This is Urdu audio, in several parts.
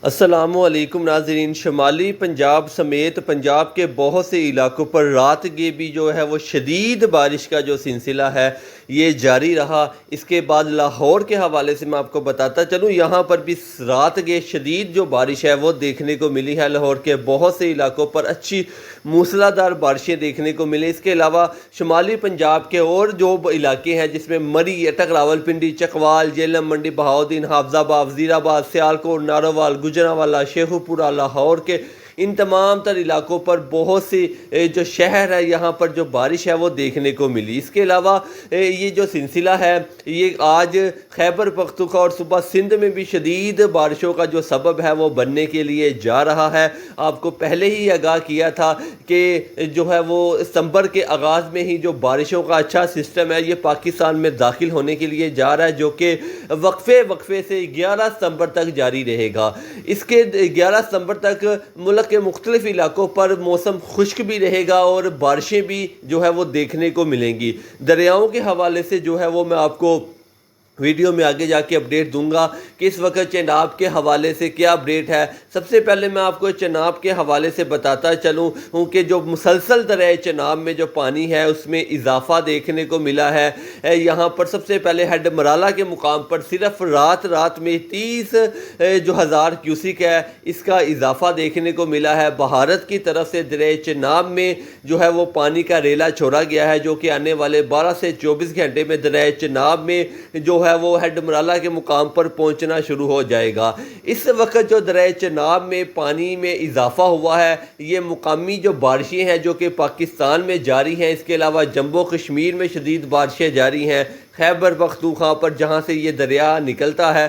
السلام علیکم ناظرین، شمالی پنجاب سمیت پنجاب کے بہت سے علاقوں پر رات کے بھی جو ہے وہ شدید بارش کا جو سلسلہ ہے یہ جاری رہا۔ اس کے بعد لاہور کے حوالے سے میں آپ کو بتاتا چلوں، یہاں پر بھی رات کے شدید جو بارش ہے وہ دیکھنے کو ملی ہے۔ لاہور کے بہت سے علاقوں پر اچھی موسلا دھار بارشیں دیکھنے کو ملی۔ اس کے علاوہ شمالی پنجاب کے اور جو علاقے ہیں جس میں مری، اٹک، راولپنڈی، چکوال، جہلم، منڈی بہاؤدین، حافظ آباد، وزیر آباد، سیالکوٹ، ناروال، گجرانوالہ، شیخو پورہ، لاہور کے ان تمام تر علاقوں پر بہت سی جو شہر ہے یہاں پر جو بارش ہے وہ دیکھنے کو ملی۔ اس کے علاوہ یہ جو سلسلہ ہے یہ آج خیبر پختونخوا اور صوبہ سندھ میں بھی شدید بارشوں کا جو سبب ہے وہ بننے کے لیے جا رہا ہے۔ آپ کو پہلے ہی آگاہ کیا تھا کہ جو ہے وہ ستمبر کے آغاز میں ہی جو بارشوں کا اچھا سسٹم ہے یہ پاکستان میں داخل ہونے کے لیے جا رہا ہے، جو کہ وقفے سے 11 ستمبر تک جاری رہے گا۔ اس کے 11 ستمبر تک ملک کے مختلف علاقوں پر موسم خشک بھی رہے گا اور بارشیں بھی جو ہے وہ دیکھنے کو ملیں گی۔ دریاؤں کے حوالے سے جو ہے وہ میں آپ کو ویڈیو میں آگے جا کے اپڈیٹ دوں گا کہ اس وقت چناب کے حوالے سے کیا اپڈیٹ ہے۔ سب سے پہلے میں آپ کو چناب کے حوالے سے بتاتا چلوں کہ جو مسلسل دریائے چناب میں جو پانی ہے اس میں اضافہ دیکھنے کو ملا ہے۔ یہاں پر سب سے پہلے ہیڈ مرالہ کے مقام پر صرف رات میں 30,000 کیوسک ہے، اس کا اضافہ دیکھنے کو ملا ہے۔ بہارت کی طرف سے دریائے چناب میں جو ہے وہ پانی کا ریلا چھوڑا گیا ہے، جو کہ آنے والے 12 سے 24 گھنٹے میں دریائے چناب میں جو ہے وہ ہیڈ مرالہ کے مقام پر پہنچنا شروع ہو جائے گا۔ اس وقت جو دریائے چناب میں پانی میں اضافہ ہوا ہے یہ مقامی جو بارشیں ہیں جو کہ پاکستان میں جاری ہیں، اس کے علاوہ جموں کشمیر میں شدید بارشیں جاری ہیں۔ خیبر پختونخوا پر جہاں سے یہ دریا نکلتا ہے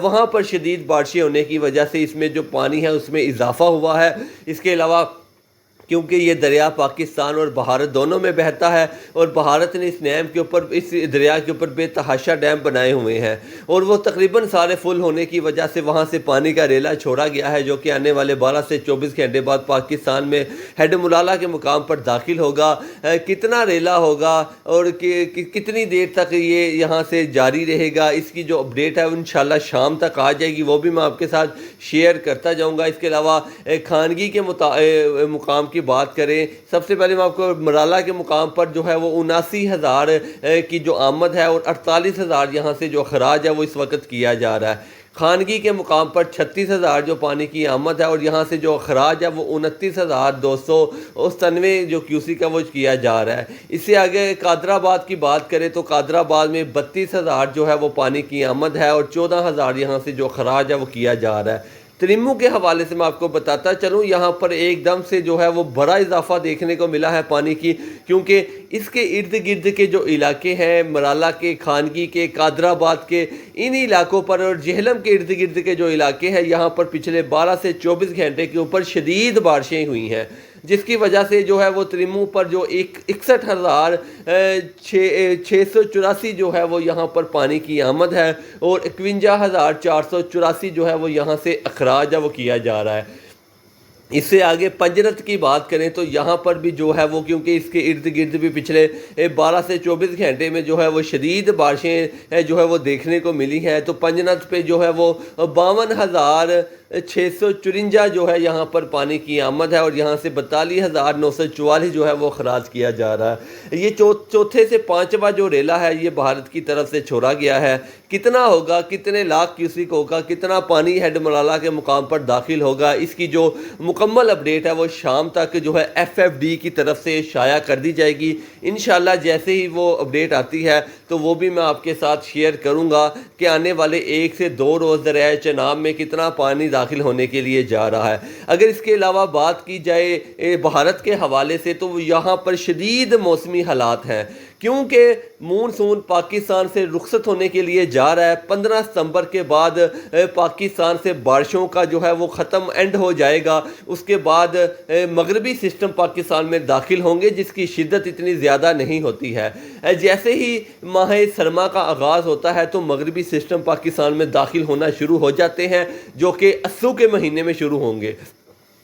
وہاں پر شدید بارشیں ہونے کی وجہ سے اس میں جو پانی ہے اس میں اضافہ ہوا ہے۔ اس کے علاوہ کیونکہ یہ دریا پاکستان اور بھارت دونوں میں بہتا ہے اور بھارت نے اس دریا کے اوپر بے تحاشا ڈیم بنائے ہوئے ہیں اور وہ تقریباً سارے فل ہونے کی وجہ سے وہاں سے پانی کا ریلا چھوڑا گیا ہے، جو کہ آنے والے 12 سے 24 گھنٹے بعد پاکستان میں ہیڈ مرالہ کے مقام پر داخل ہوگا۔ کتنا ریلا ہوگا اور کتنی دیر تک یہ یہاں سے جاری رہے گا، اس کی جو اپڈیٹ ہے انشاءاللہ شام تک آ جائے گی، وہ بھی میں آپ کے ساتھ شیئر کرتا جاؤں گا۔ اس کے علاوہ خانگی کے مقام کی بات کریں، سب سے پہلے میں آپ کو مرالہ کے مقام پر جو ہے وہ 79,000 کی جو آمد ہے اور 48,000 یہاں سے جو اخراج ہے وہ اس وقت کیا جا رہا ہے۔ خانگی کے مقام پر 36,000 جو پانی کی آمد ہے اور یہاں سے جو اخراج ہے وہ 29,299 جو کیوسک ہے وہ کیا جا رہا ہے۔ اس سے آگے قادر آباد کی بات کریں تو قادر آباد میں 32,000 جو ہے وہ پانی کی آمد ہے اور 14,000 یہاں سے جو اخراج ہے وہ کیا جا رہا ہے۔ تریمو کے حوالے سے میں آپ کو بتاتا چلوں، یہاں پر ایک دم سے جو ہے وہ بڑا اضافہ دیکھنے کو ملا ہے پانی کی، کیونکہ اس کے ارد گرد کے جو علاقے ہیں مرالہ کے، خانگی کے، قادر آباد کے، ان علاقوں پر اور جہلم کے ارد گرد کے جو علاقے ہیں یہاں پر پچھلے 12 سے 24 گھنٹے کے اوپر شدید بارشیں ہوئی ہیں، جس کی وجہ سے جو ہے وہ تریمو پر جو 61,684 جو ہے وہ یہاں پر پانی کی آمد ہے اور 51,484 جو ہے وہ یہاں سے اخراج ہے وہ کیا جا رہا ہے۔ اس سے آگے پنجرت کی بات کریں تو یہاں پر بھی جو ہے وہ کیونکہ اس کے ارد گرد بھی پچھلے 12 سے 24 گھنٹے میں جو ہے وہ شدید بارشیں جو ہے وہ دیکھنے کو ملی ہیں، تو پنجرت پہ جو ہے وہ 52,654 جو ہے یہاں پر پانی کی آمد ہے اور یہاں سے 42,944 جو ہے وہ اخراج کیا جا رہا ہے۔ یہ چوتھے سے پانچواں جو ریلا ہے یہ بھارت کی طرف سے چھوڑا گیا ہے۔ کتنا ہوگا، کتنے لاکھ کیوسک ہوگا، کتنا پانی ہیڈ مرالہ کے مقام پر داخل ہوگا، اس کی جو مکمل اپڈیٹ ہے وہ شام تک جو ہے FFD کی طرف سے شائع کر دی جائے گی۔ انشاءاللہ جیسے ہی وہ اپڈیٹ آتی ہے تو وہ بھی میں آپ کے ساتھ شیئر کروں گا کہ آنے والے 1 سے 2 روز دریائے چناب میں کتنا پانی داخل ہونے کے لیے جا رہا ہے۔ اگر اس کے علاوہ بات کی جائے بھارت کے حوالے سے تو یہاں پر شدید موسمی حالات ہیں، کیونکہ مونسون پاکستان سے رخصت ہونے کے لیے جا رہا ہے۔ 15 ستمبر کے بعد پاکستان سے بارشوں کا جو ہے وہ اینڈ ہو جائے گا، اس کے بعد مغربی سسٹم پاکستان میں داخل ہوں گے جس کی شدت اتنی زیادہ نہیں ہوتی ہے۔ جیسے ہی ماہ سرما کا آغاز ہوتا ہے تو مغربی سسٹم پاکستان میں داخل ہونا شروع ہو جاتے ہیں، جو کہ اسو کے مہینے میں شروع ہوں گے۔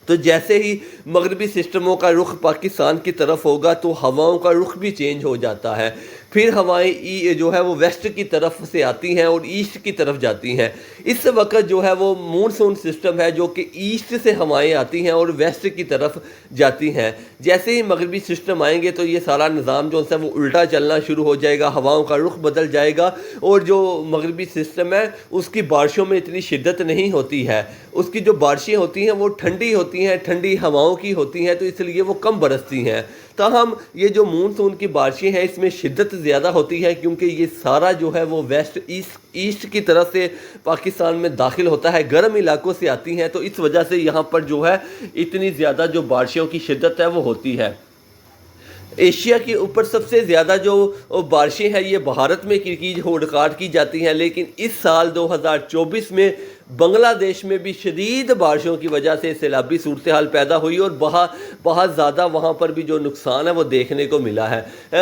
تو جیسے ہی مغربی سسٹموں کا رخ پاکستان کی طرف ہوگا تو ہواؤں کا رخ بھی چینج ہو جاتا ہے۔ پھر ہوائیں جو ہے وہ ویسٹ کی طرف سے آتی ہیں اور ایسٹ کی طرف جاتی ہیں۔ اس وقت جو ہے وہ مونسون سسٹم ہے جو کہ ایسٹ سے ہوائیں آتی ہیں اور ویسٹ کی طرف جاتی ہیں۔ جیسے ہی مغربی سسٹم آئیں گے تو یہ سارا نظام جو ہے وہ الٹا چلنا شروع ہو جائے گا، ہواؤں کا رخ بدل جائے گا، اور جو مغربی سسٹم ہے اس کی بارشوں میں اتنی شدت نہیں ہوتی ہے، اس کی جو بارشیں ہوتی ہیں وہ ٹھنڈی ہوتی ہیں، ٹھنڈی ہواؤں کی ہوتی ہیں، تو اس لیے وہ کم برستی ہیں۔ تاہم یہ جو مونسون کی بارشیں ہیں اس میں شدت زیادہ ہوتی ہے، کیونکہ یہ سارا جو ہے وہ ویسٹ ایسٹ کی طرف سے پاکستان میں داخل ہوتا ہے، گرم علاقوں سے آتی ہیں، تو اس وجہ سے یہاں پر جو ہے اتنی زیادہ جو بارشوں کی شدت ہے وہ ہوتی ہے۔ ایشیا کے اوپر سب سے زیادہ جو بارشیں ہیں یہ بھارت میں ریکارڈ کی جاتی ہیں، لیکن اس سال 2024 میں بنگلہ دیش میں بھی شدید بارشوں کی وجہ سے سیلابی صورتحال پیدا ہوئی اور بہت زیادہ وہاں پر بھی جو نقصان ہے وہ دیکھنے کو ملا ہے۔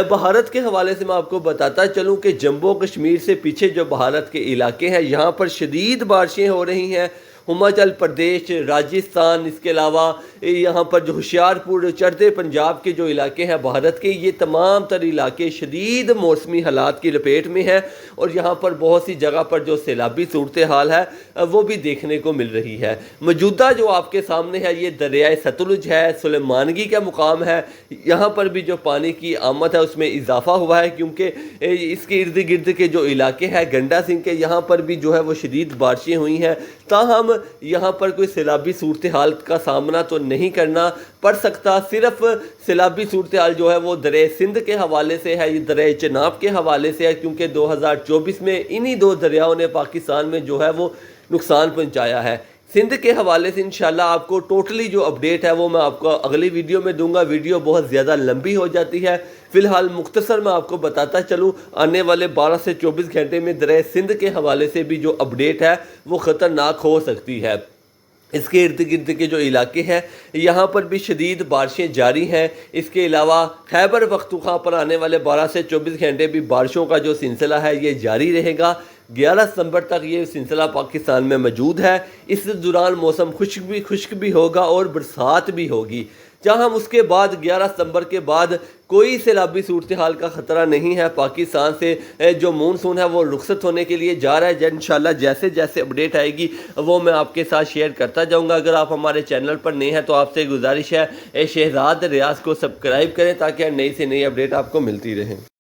بھارت کے حوالے سے میں آپ کو بتاتا چلوں کہ جموں کشمیر سے پیچھے جو بھارت کے علاقے ہیں یہاں پر شدید بارشیں ہو رہی ہیں۔ ہماچل پردیش، راجستھان، اس کے علاوہ یہاں پر جو ہوشیار پور، چڑھتے پنجاب کے جو علاقے ہیں بھارت کے، یہ تمام تر علاقے شدید موسمی حالات کی لپیٹ میں ہیں، اور یہاں پر بہت سی جگہ پر جو سیلابی صورتحال ہے وہ بھی دیکھنے کو مل رہی ہے۔ موجودہ جو آپ کے سامنے ہے یہ دریائے ستلج ہے، سلیمانگی کا مقام ہے، یہاں پر بھی جو پانی کی آمد ہے اس میں اضافہ ہوا ہے، کیونکہ اس کے ارد گرد کے جو علاقے ہیں گنڈا سنگھ کے، یہاں پر بھی جو ہے وہ شدید بارشیں ہوئی ہیں۔ تاہم یہاں پر کوئی سیلابی صورتحال کا سامنا تو نہیں کرنا پڑ سکتا، صرف سیلابی صورتحال جو ہے وہ دریائے سندھ کے حوالے سے ہے، یہ دریائے چناب کے حوالے سے ہے، کیونکہ 2024 میں انہی دو دریاؤں نے پاکستان میں جو ہے وہ نقصان پہنچایا ہے۔ سندھ کے حوالے سے انشاءاللہ آپ کو ٹوٹلی جو اپڈیٹ ہے وہ میں آپ کو اگلی ویڈیو میں دوں گا، ویڈیو بہت زیادہ لمبی ہو جاتی ہے۔ فی الحال مختصر میں آپ کو بتاتا چلوں، آنے والے 12 سے 24 گھنٹے میں دریائے سندھ کے حوالے سے بھی جو اپڈیٹ ہے وہ خطرناک ہو سکتی ہے۔ اس کے ارد گرد کے جو علاقے ہیں یہاں پر بھی شدید بارشیں جاری ہیں۔ اس کے علاوہ خیبر پختونخوا پر آنے والے 12 سے 24 گھنٹے بھی بارشوں کا جو سلسلہ ہے یہ جاری رہے گا۔ 11 ستمبر تک یہ سلسلہ پاکستان میں موجود ہے۔ اس دوران موسم خشک بھی ہوگا اور برسات بھی ہوگی، جہاں اس کے بعد 11 ستمبر کے بعد کوئی سیلابی صورتحال کا خطرہ نہیں ہے۔ پاکستان سے جو مونسون ہے وہ رخصت ہونے کے لیے جا رہا ہے۔ انشاءاللہ جیسے جیسے اپڈیٹ آئے گی وہ میں آپ کے ساتھ شیئر کرتا جاؤں گا۔ اگر آپ ہمارے چینل پر نئے ہیں تو آپ سے گزارش ہے شہزاد ریاض کو سبسکرائب کریں تاکہ نئی سے نئی اپڈیٹ آپ کو ملتی رہیں۔